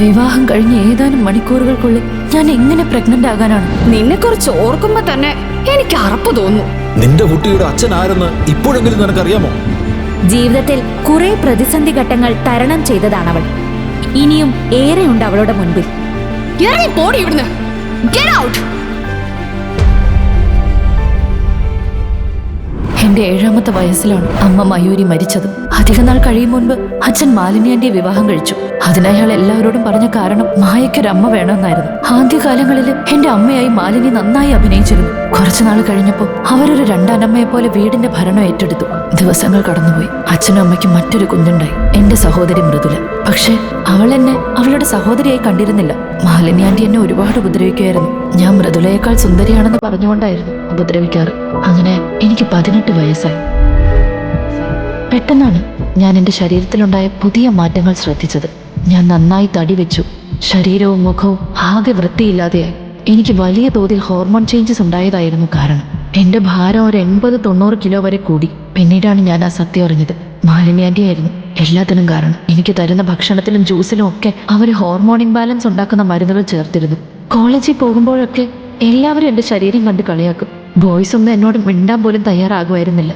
വിവാഹം കഴിഞ്ഞ് ഏതാനും മണിക്കൂറുകൾക്കുള്ളിൽ ഞാൻ എങ്ങനെ പ്രഗ്നന്റ് ആകാനാണ്? നിന്നെ കുറിച്ച് ഓർക്കുമ്പോ തന്നെ എനിക്ക് അറപ്പ് തോന്നുന്നു. നിന്റെ കുട്ടിയുടെ അച്ഛൻ ആരെന്ന് ഇപ്പോഴെങ്കിലും നിനക്കറിയാമോ? ജീവിതത്തിൽ കുറെ പ്രതിസന്ധി ഘട്ടങ്ങൾ തരണം ചെയ്തതാണവൾ. ഇനിയും ഏറെയുണ്ട് അവളുടെ മുൻപിൽ. ഇറങ്ങി പോടി ഇവിടുന്ന്. Get out. എന്റെ 7ാമത്തെ വയസ്സിലാണ് അമ്മ മയൂരി മരിച്ചത്. അധികനാൾ കഴിയും മുൻപ് അച്ഛൻ മാലിനി ആന്റിയെ വിവാഹം കഴിച്ചു. അതിനയാൾ എല്ലാവരോടും പറഞ്ഞ കാരണം മായയ്ക്കൊരമ്മ വേണമെന്നായിരുന്നു. ആദ്യകാലങ്ങളിൽ എന്റെ അമ്മയായി മാലിനി നന്നായി അഭിനയിച്ചിരുന്നു. കുറച്ചുനാൾ കഴിഞ്ഞപ്പോൾ അവരൊരു രണ്ടാനമ്മയെ പോലെ വീടിന്റെ ഭരണം ഏറ്റെടുത്തു. ദിവസങ്ങൾ കടന്നുപോയി. അച്ഛനും അമ്മയ്ക്കും മറ്റൊരു കുഞ്ഞുണ്ടായി, എന്റെ സഹോദരി മൃദുല. പക്ഷെ അവൾ എന്നെ അവളുടെ സഹോദരിയായി കണ്ടിരുന്നില്ല. മാലിനി ആന്റി എന്നെ ഒരുപാട് ഉപദ്രവിക്കുമായിരുന്നു. ഞാൻ മൃദുലയേക്കാൾ സുന്ദരിയാണെന്ന് പറഞ്ഞുകൊണ്ടായിരുന്നു ഉപദ്രവിക്കാറ്. അങ്ങനെ എനിക്ക് 18 വയസ്സായി. പെട്ടെന്നാണ് ഞാൻ എന്റെ ശരീരത്തിലുണ്ടായ പുതിയ മാറ്റങ്ങൾ ശ്രദ്ധിച്ചത്. ഞാൻ നന്നായി തടി വെച്ചു. ശരീരവും മുഖവും ആകെ വൃത്തിയില്ലാതെയായി. എനിക്ക് വലിയ തോതിൽ ഹോർമോൺ ചേഞ്ചസ് ഉണ്ടായതായിരുന്നു കാരണം. എന്റെ ഭാരം ഒരു 80-90 കിലോ വരെ കൂടി. പിന്നീടാണ് ഞാൻ ആ സത്യം അറിഞ്ഞത്. മാലിനി ആന്റി ആയിരുന്നു എല്ലാത്തിനും കാരണം. എനിക്ക് തരുന്ന ഭക്ഷണത്തിലും ജ്യൂസിലും ഒക്കെ അവർ ഹോർമോൺ ഇംബാലൻസ് ഉണ്ടാക്കുന്ന മരുന്നുകൾ ചേർത്തിരുന്നു. കോളേജിൽ പോകുമ്പോഴൊക്കെ എല്ലാവരും എന്റെ ശരീരം കണ്ട് കളിയാക്കും. ബോയ്സ് ഒന്നും എന്നോട് മിണ്ടാൻ പോലും തയ്യാറാകുമായിരുന്നില്ല.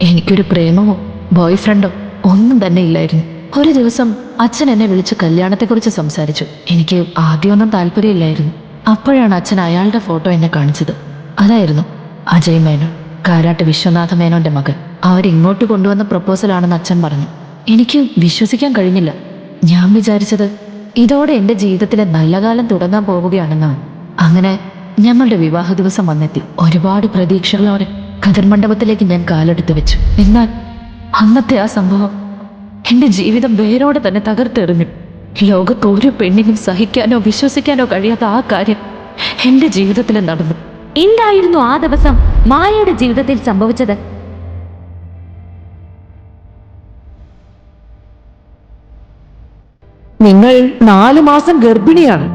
എനിക്കൊരു പ്രേമമോ ബോയ് ഫ്രണ്ടോ ഒന്നും തന്നെ ഇല്ലായിരുന്നു. ഒരു ദിവസം അച്ഛൻ എന്നെ വിളിച്ച് കല്യാണത്തെക്കുറിച്ച് സംസാരിച്ചു. എനിക്ക് ആദ്യമൊന്നും താല്പര്യമില്ലായിരുന്നു. അപ്പോഴാണ് അച്ഛൻ അയാളുടെ ഫോട്ടോ എന്നെ കാണിച്ചത്. അതായിരുന്നു അജയ് മേനോൻ, കാരാട്ട് വിശ്വനാഥ മേനോന്റെ മകൻ. അവരിങ്ങോട്ട് കൊണ്ടുവന്ന പ്രപ്പോസലാണെന്ന് അച്ഛൻ പറഞ്ഞു. എനിക്ക് വിശ്വസിക്കാൻ കഴിഞ്ഞില്ല. ഞാൻ വിചാരിച്ചത് ഇതോടെ എൻ്റെ ജീവിതത്തിലെ നല്ല കാലം തുടങ്ങാൻ പോവുകയാണെന്നാണ്. അങ്ങനെ ഞങ്ങളുടെ വിവാഹ ദിവസം വന്നെത്തി. ഒരുപാട് പ്രതീക്ഷകളോടെ ഖദർ മണ്ഡപത്തിലേക്ക് ഞാൻ കാലെടുത്ത് വെച്ചു. എന്നാൽ അന്നത്തെ ആ സംഭവം എൻ്റെ ജീവിതം വേരോടെ തന്നെ തകർത്തെറിഞ്ഞു. ലോകത്ത് ഒരു പെണ്ണിനും സഹിക്കാനോ വിശ്വസിക്കാനോ കഴിയാത്ത ആ കാര്യം എൻ്റെ ജീവിതത്തിൽ നടന്നു. എന്തായിരുന്നു ആ ദിവസം മായയുടെ ജീവിതത്തിൽ സംഭവിച്ചത്? നിങ്ങൾ 4 മാസം ഗർഭിണിയാണ്.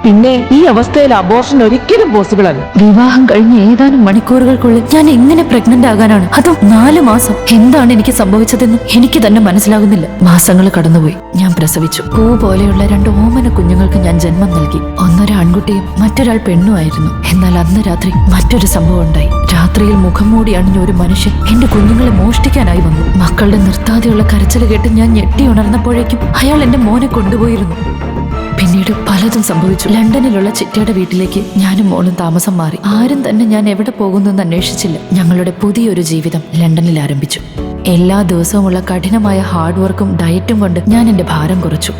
പിന്നെ ഈ അവസ്ഥയിൽ അബോർഷൻ ഒരിക്കലും പോസിബിൾ അല്ല. വിവാഹം കഴിഞ്ഞ് ഏതാനും മണിക്കൂറുകൾക്കുള്ളിൽ ഞാൻ എങ്ങനെ പ്രഗ്നന്റ് ആകാനാണ്? അതും 4 മാസം. എന്താണ് എനിക്ക് സംഭവിച്ചതെന്ന് എനിക്ക് തന്നെ മനസ്സിലാകുന്നില്ല. മാസങ്ങൾ കടന്നുപോയി. ഞാൻ പ്രസവിച്ചു. പൂ പോലെയുള്ള 2 ഓമന കുഞ്ഞുങ്ങൾക്ക് ഞാൻ ജന്മം നൽകി. ഒന്നൊരു ആൺകുട്ടിയും മറ്റൊരാൾ പെണ്ണുമായിരുന്നു. എന്നാൽ അന്ന് രാത്രി മറ്റൊരു സംഭവം ഉണ്ടായി. രാത്രിയിൽ മുഖം മൂടി അണിഞ്ഞ ഒരു മനുഷ്യൻ എന്റെ കുഞ്ഞുങ്ങളെ മോഷ്ടിക്കാനായി വന്നു. മക്കളുടെ നിർത്താതെയുള്ള കരച്ചിൽ കേട്ട് ഞാൻ ഞെട്ടി ഉണർന്നപ്പോഴേക്കും അയാൾ എന്റെ മോനെ കൊണ്ടുപോയിരുന്നു. പിന്നീട് പലതും സംഭവിച്ചു. ലണ്ടനിലുള്ള ചിറ്റയുടെ വീട്ടിലേക്ക് ഞാനും മോളും താമസം മാറി. ആരും തന്നെ ഞാൻ എവിടെ പോകുന്നെന്ന് അന്വേഷിച്ചില്ല. ഞങ്ങളുടെ പുതിയൊരു ജീവിതം ലണ്ടനിൽ ആരംഭിച്ചു. എല്ലാ ദിവസവുമുള്ള കഠിനമായ ഹാർഡ് വർക്കും ഡയറ്റും കൊണ്ട് ഞാൻ എൻ്റെ ഭാരം കുറച്ചു.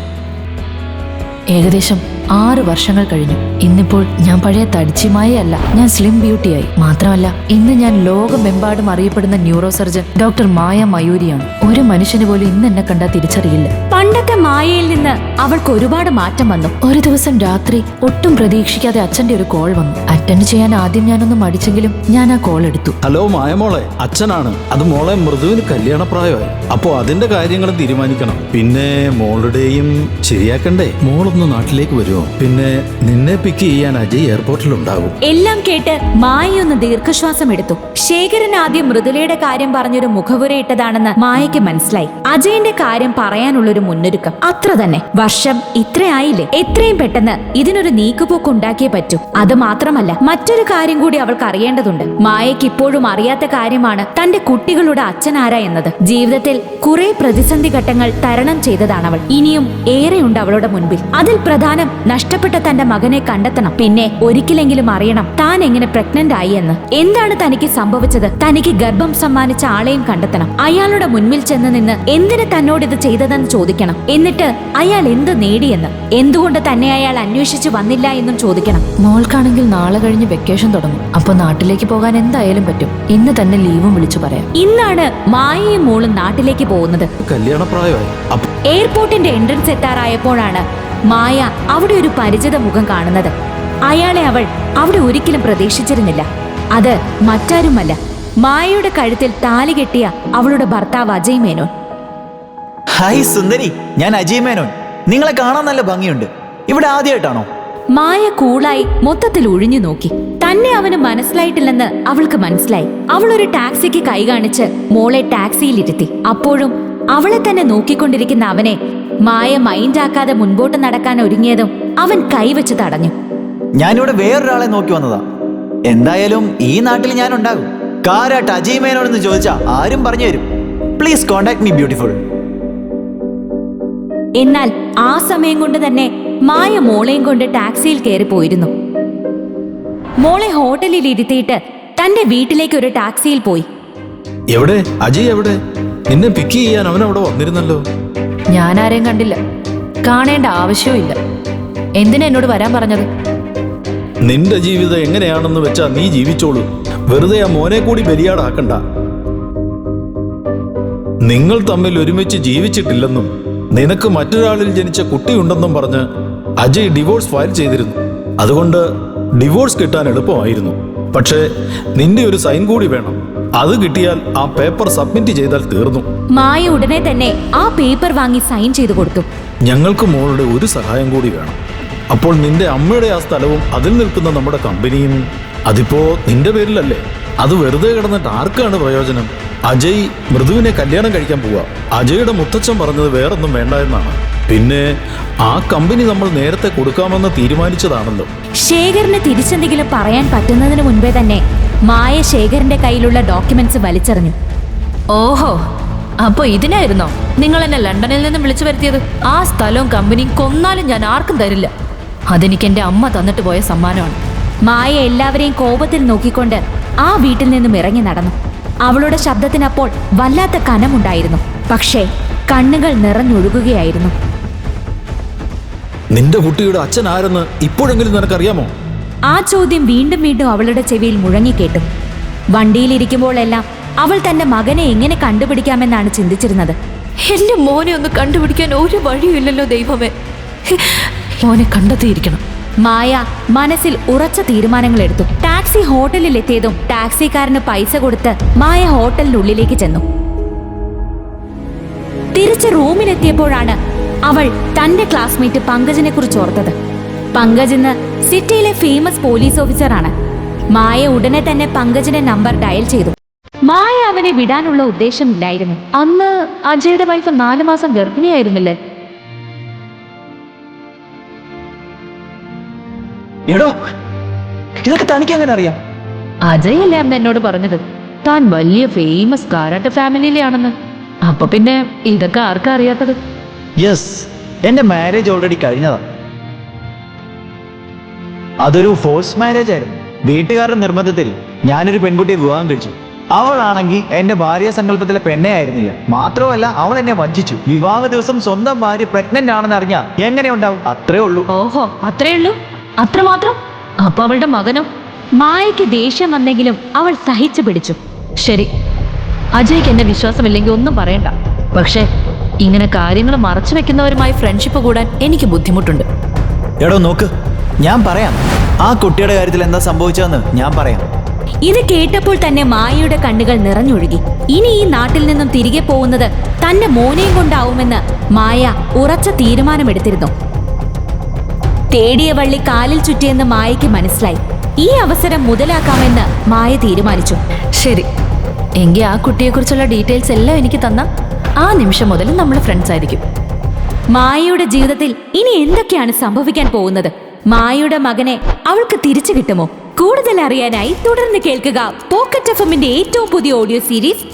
ഏകദേശം 6 വർഷങ്ങൾ കഴിഞ്ഞു. ഇന്നിപ്പോൾ ഞാൻ പഴയ തടിച്ചിമായല്ല, ഞാൻ സ്ലിം ബ്യൂട്ടിയായി. മാത്രമല്ല ഇന്ന് ഞാൻ ലോകമെമ്പാടും അറിയപ്പെടുന്ന ന്യൂറോ സർജൻ ഡോക്ടർ മായ മയൂരിയാണ്. ഒരു മനുഷ്യന് പോലും ഇന്ന് എന്നെ കണ്ടാൽ തിരിച്ചറിയില്ല. പണ്ടത്തെ മായയിൽ നിന്ന് അവൾക്ക് ഒരുപാട് മാറ്റം വന്നു. ഒരു ദിവസം രാത്രി ഒട്ടും പ്രതീക്ഷിക്കാതെ അച്ഛന്റെ ഒരു കോൾ വന്നു. അറ്റൻഡ് ചെയ്യാൻ ആദ്യം ഞാനൊന്ന് മടിച്ചെങ്കിലും ഞാൻ ആ കോൾ എടുത്തു. ഹലോ മായമോളെ, അച്ഛനാണ്. അത് മോളെ മൃദുവിന് കല്യാണപ്രായമായി. അപ്പോ അതിന്റെ കാര്യങ്ങളും തീരുമാനിക്കണം. പിന്നെ മോളുടെയും ശരിയാക്കണ്ടേ. മോളൊന്ന് നാട്ടിലേക്ക് വരുമോ? പിന്നെ നിന്നെ പിക്ക് ചെയ്യാൻ അജയ് എയർപോർട്ടിലുണ്ടാകും. എല്ലാം കേട്ട് മായയൊന്ന് ദീർഘശ്വാസം എടുത്തു. ശേഖരൻ ആദ്യം മൃദുലയുടെ കാര്യം പറഞ്ഞൊരു മുഖവുരയിട്ടതാണെന്ന് മായയ്ക്ക് മനസ്സിലായി. അജയന്റെ കാര്യം പറയാനുള്ളൊരു മുന്നൊരുക്കം അത്ര തന്നെ. വർഷം ഇത്രയായില്ലേ, എത്രയും പെട്ടെന്ന് ഇതിനൊരു നീക്കുപോക്ക് ഉണ്ടാക്കിയേ പറ്റൂ. അത് മാത്രമല്ല മറ്റൊരു കാര്യം കൂടി അവൾക്ക് അറിയേണ്ടതുണ്ട്. മായയ്ക്ക് ഇപ്പോഴും അറിയാത്ത കാര്യമാണ് തന്റെ കുട്ടികളുടെ അച്ഛനാരാ എന്നത്. ജീവിതത്തിൽ കുറെ പ്രതിസന്ധി ഘട്ടങ്ങൾ തരണം ചെയ്തതാണവൾ. ഇനിയും ഏറെയുണ്ട് അവളുടെ മുൻപിൽ. അതിൽ പ്രധാനം നഷ്ടപ്പെട്ട തന്റെ മകനെ കണ്ടെത്തണം. പിന്നെ ഒരിക്കലെങ്കിലും അറിയണം താൻ എങ്ങനെ പ്രഗ്നന്റ് ആയി എന്ന്. എന്താണ് തനിക്ക് സംഭവിച്ചത്? തനിക്ക് ഗർഭം സമ്മാനിച്ച ആളെയും കണ്ടെത്തണം. അയാളുടെ മുൻപിൽ ചെന്ന് നിന്ന് എന്തിന് തന്നോട് ഇത് ചെയ്തതെന്ന് ചോദിക്കണം. എന്നിട്ട് അയാൾ എന്ത് നേടിയെന്ന്, എന്തുകൊണ്ട് തന്നെ അയാൾ അന്വേഷിച്ചു വന്നില്ല എന്നും ചോദിക്കണം. മോൾക്കാണെങ്കിൽ നാളെ കഴിഞ്ഞ് വെക്കേഷൻ തുടങ്ങും. അപ്പൊ നാട്ടിലേക്ക് പോകാൻ എന്തായാലും പറ്റും. ഇന്ന് തന്നെ ലീവും വിളിച്ചു പറയാം. ഇന്നാണ് മായയും മോളും നാട്ടിലേക്ക് പോകുന്നത്. കല്യാണപ്രായമായി. എയർപോർട്ടിന്റെ എൻട്രൻസ് എത്താറായപ്പോഴാണ് മായ അവിടെ ഒരു പരിചിത മുഖം കാണുന്നത്. അയാളെ അവൾ അവിടെ ഒരിക്കലും പ്രതീക്ഷിച്ചിരുന്നില്ല. അത് മറ്റാരുമല്ല, മായയുടെ കഴുത്തിൽ താലി കെട്ടിയ അവളുടെ ഭർത്താവ് അജയ് മേനോൻ. ഹായ് സുന്ദരി, ഞാൻ അജയ് മേനോൻ. നിങ്ങളെ കാണാൻ നല്ല ഭംഗിയുണ്ട്. ഇവിടെ ആദ്യമായിട്ടാണോ? മായ കൂളായി മൊത്തത്തിൽ ഒഴിഞ്ഞു നോക്കി. തന്നെ അവന് മനസ്സിലായിട്ടില്ലെന്ന് അവൾക്ക് മനസ്സിലായി. അവൾ ഒരു ടാക്സിക്ക് കൈ കാണിച്ച് മോളെ ടാക്സിയിലിരുത്തി. അപ്പോഴും അവളെ തന്നെ നോക്കിക്കൊണ്ടിരിക്കുന്ന അവനെ മായ മൈൻഡാക്കാതെ മുൻപോട്ട് നടക്കാൻ ഒരുങ്ങിയതും അവൻ കൈവച്ച് തടഞ്ഞു. ഞാനിവിടെ വേറൊരാളെ നോക്കി വന്നതാ. എന്തായാലും ഈ നാട്ടിൽ ഞാൻ ഉണ്ടാകും. കാരാട്ട് അജയ് മേനോനെന്ന് ചോദിച്ചാ ആരും പറഞ്ഞു തരും. Please contact me beautiful. എന്നാൽ ആ സമയം കൊണ്ട് തന്നെ മായ മോളെയും കൊണ്ട് ടാക്സിയിൽ കയറി പോയിരുന്നു. മോളെ ഹോട്ടലിൽ ഇരുത്തിയിട്ട് തന്റെ വീട്ടിലേക്ക് ഒരു ടാക്സിയിൽ പോയി. എവിടെ അജയ്? എവിടെ? നിന്നെ പിക്ക് ചെയ്യാൻ അവൻ അവിടെ വന്നിരുന്നല്ലോ. ഞാൻ ആരെയും കണ്ടില്ല, കാണേണ്ട ആവശ്യവും ഇല്ല. എന്തിനാ എന്നോട് വരാൻ പറഞ്ഞത്? നിന്റെ ജീവിതം എങ്ങനെയാണെന്ന് വെച്ചാ നീ ജീവിച്ചോളൂ. വെറുതെ ആ മോനെ കൂടി ബലിയാടാക്കണ്ട. നിങ്ങൾ തമ്മിൽ ഒരുമിച്ച് ജീവിച്ചിട്ടില്ലെന്നും നിനക്ക് മറ്റൊരാളിൽ ജനിച്ച കുട്ടിയുണ്ടെന്നും പറഞ്ഞ് അജയ് ഡിവോഴ്സ് ഫയൽ ചെയ്തിരുന്നു. അതുകൊണ്ട് ഡിവോഴ്സ് കിട്ടാൻ എളുപ്പമായിരുന്നു. പക്ഷേ നിന്റെ ഒരു സൈൻ കൂടി വേണം. അത് കിട്ടിയാൽ ആ പേപ്പർ സബ്മിറ്റ് ചെയ്താൽ തീർന്നു. മായ ഉടനെ തന്നെ ആ പേപ്പർ വാങ്ങി സൈൻ ചെയ്തു കൊടുത്തു. ഞങ്ങൾക്ക് മോളുടെ ഒരു സഹായം കൂടി വേണം. അപ്പോൾ നിന്റെ അമ്മയുടെ ആ സ്ഥലവും അതിൽ നിൽക്കുന്ന നമ്മുടെ കമ്പനിയും അതിപ്പോ നിന്റെ പേരിലല്ലേ? അത് വെറുതെ കിടന്നിട്ട് ആർക്കാണ് പ്രയോജനം? അജയ് മൃദുവിനെ കല്യാണം കഴിക്കാൻ പോവാ. അജയുടെ മുത്തച്ഛൻ പറഞ്ഞത് വേറൊന്നും വേണ്ട എന്നാണ്. പിന്നെ ആ കമ്പനി നമ്മൾ നേരത്തെ കൊടുക്കാമെന്ന് തീരുമാനിച്ചതാണല്ലോ. ശേഖറിന് തിരിച്ചെന്തെങ്കിലും പറയാൻ പറ്റുന്നതിന് മുൻപേ തന്നെ മായ ശേഖറിന്റെ കയ്യിലുള്ള ഡോക്യുമെന്റ്സ് വലിച്ചെറിഞ്ഞു. ഓഹോ, അപ്പൊ ഇതിനായിരുന്നോ നിങ്ങൾ എന്നെ ലണ്ടനിൽ നിന്നും വിളിച്ചു വരുത്തിയത്? ആ സ്ഥലവും കമ്പനിയും കൊന്നാലും ഞാൻ ആർക്കും തരില്ല. അതെനിക്ക് എന്റെ അമ്മ തന്നിട്ട് പോയ സമ്മാനമാണ്. മായ എല്ലാവരെയും കോപത്തിൽ നോക്കിക്കൊണ്ട് ആ വീട്ടിൽ നിന്നും ഇറങ്ങി നടന്നു. അവളുടെ ശബ്ദത്തിനപ്പോൾ വല്ലാത്ത കനമുണ്ടായിരുന്നു. പക്ഷേ കണ്ണുകൾ നിറഞ്ഞൊഴുകുകയായിരുന്നു. നിന്റെ കുട്ടിയുടെ അച്ഛൻ ആരെന്ന് ഇപ്പോഴെങ്കിലും നിനക്കറിയാമോ? ആ ചോദ്യം വീണ്ടും വീണ്ടും അവളുടെ ചെവിയിൽ മുഴങ്ങിക്കേട്ടു. വണ്ടിയിലിരിക്കുമ്പോഴെല്ലാം അവൾ തന്റെ മകനെ എങ്ങനെ കണ്ടുപിടിക്കാമെന്നാണ് ചിന്തിച്ചിരുന്നത്. എന്റെ മോനെ ഒന്ന് കണ്ടുപിടിക്കാൻ ഒരു വഴിയില്ലല്ലോ ദൈവമേ. മോനെ കണ്ടെത്തിയിരിക്കണം. മായ മനസ്സിൽ ഉറച്ച തീരുമാനങ്ങൾ എടുത്തു. ടാക്സി ഹോട്ടലിൽ എത്തിയതും ടാക്സിക്കാരന് പൈസ കൊടുത്ത് മായ ഹോട്ടലിനുള്ളിലേക്ക് ചെന്നു. തിരിച്ച് റൂമിലെത്തിയപ്പോഴാണ് അവൾ തന്റെ ക്ലാസ്മേറ്റ് പങ്കജിനെ കുറിച്ച് ഓർത്തത്. പങ്കജ് ഇന്ന് സിറ്റിയിലെ ഫേമസ് പോലീസ് ഓഫീസറാണ്. മായ ഉടനെ തന്നെ പങ്കജിന്റെ നമ്പർ ഡയൽ ചെയ്തു. മായ അവനെ വിടാനുള്ള ഉദ്ദേശമില്ലായിരുന്നു. അന്ന് അജയുടെ വൈഫ് 4 മാസം ഗർഭിണിയായിരുന്നില്ലേ? എടോ, ഇതൊക്കെ തനിക്ക് എങ്ങനെ അറിയാം? അജയ് അല്ലേ അന്ന് എന്നോട് പറഞ്ഞത് താൻ വലിയ ഫേമസ് കാരാട്ട് ഫാമിലിയിലാണെന്ന്. അപ്പൊ പിന്നെ ഇതൊക്കെ ആർക്കാ അറിയാത്തത്? യെസ്, എന്റെ മാരേജ് ഓൾറെഡി കഴിഞ്ഞതാ. അതൊരു ഫോഴ്സ് മാരേജ് ആയിരുന്നു. വീട്ടുകാരുടെ നിർബന്ധത്തിൽ ഞാനൊരു പെൺകുട്ടിയെ വിവാഹം കഴിച്ചു. അവളാണെങ്കിൽ എന്റെ ഭാര്യ സങ്കല്പത്തിലെ പെണ്ണേ ആയിരുന്നില്ല. മാത്രമല്ല അവൾ എന്നെ വഞ്ചിച്ചു. വിവാഹ ദിവസം സ്വന്തം ഭാര്യ പ്രഗ്നന്റ് ആണെന്ന് അറിഞ്ഞാ എങ്ങനെ ഉണ്ടാവും? അത്രേ ഉള്ളൂ. ഓഹോ, അത്രേ ഉള്ളൂ? അത്രമാത്രം? അപ്പൊ അവളുടെ മകനോ? മായയ്ക്ക് ദേഷ്യം വന്നെങ്കിലും അവൾ സഹിച്ചു പിടിച്ചു. ശരി, അജയ്ക്ക് എന്നെ വിശ്വാസമില്ലെങ്കിൽ ഒന്നും പറയണ്ട. പക്ഷേ ഇങ്ങനെ കാര്യങ്ങൾ മറച്ചു വെക്കുന്നവരുമായി ഫ്രണ്ട്ഷിപ്പ് കൂടാൻ എനിക്ക് ബുദ്ധിമുട്ടുണ്ട്. എടോ നോക്ക്, ഞാൻ പറയാം. ആ കുട്ടിയുടെ കാര്യത്തിൽ എന്താ സംഭവിച്ചതെന്ന് ഞാൻ പറയാം. ഇത് കേട്ടപ്പോൾ തന്നെ മായയുടെ കണ്ണുകൾ നിറഞ്ഞൊഴുകി. ഇനി ഈ നാട്ടിൽ നിന്നും തിരികെ പോകുന്നത് തന്റെ മോനെയും കൊണ്ടാവുമെന്ന് മായ ഉറച്ച തീരുമാനമെടുത്തിരുന്നു. തേടിയ വള്ളി കാലിൽ ചുറ്റിയെന്ന് മായയ്ക്ക് മനസ്സിലായി. ഈ അവസരം മുതലാക്കാമെന്ന് മായ തീരുമാനിച്ചു. ശരി, എങ്കിൽ ആ കുട്ടിയെക്കുറിച്ചുള്ള ഡീറ്റെയിൽസ് എല്ലാം എനിക്ക് തന്ന ആ നിമിഷം മുതൽ നമ്മൾ ഫ്രണ്ട്സ് ആയിരിക്കും. മായയുടെ ജീവിതത്തിൽ ഇനി എന്തൊക്കെയാണ് സംഭവിക്കാൻ പോകുന്നത്? മായയുടെ മകനെ അവൾക്ക് തിരിച്ചു കിട്ടുമോ? കൂടുതൽ അറിയാനായി തുടർന്ന് കേൾക്കുക പോക്കറ്റ് എഫ്എമ്മിന്റെ ഏറ്റവും പുതിയ ഓഡിയോ സീരീസ്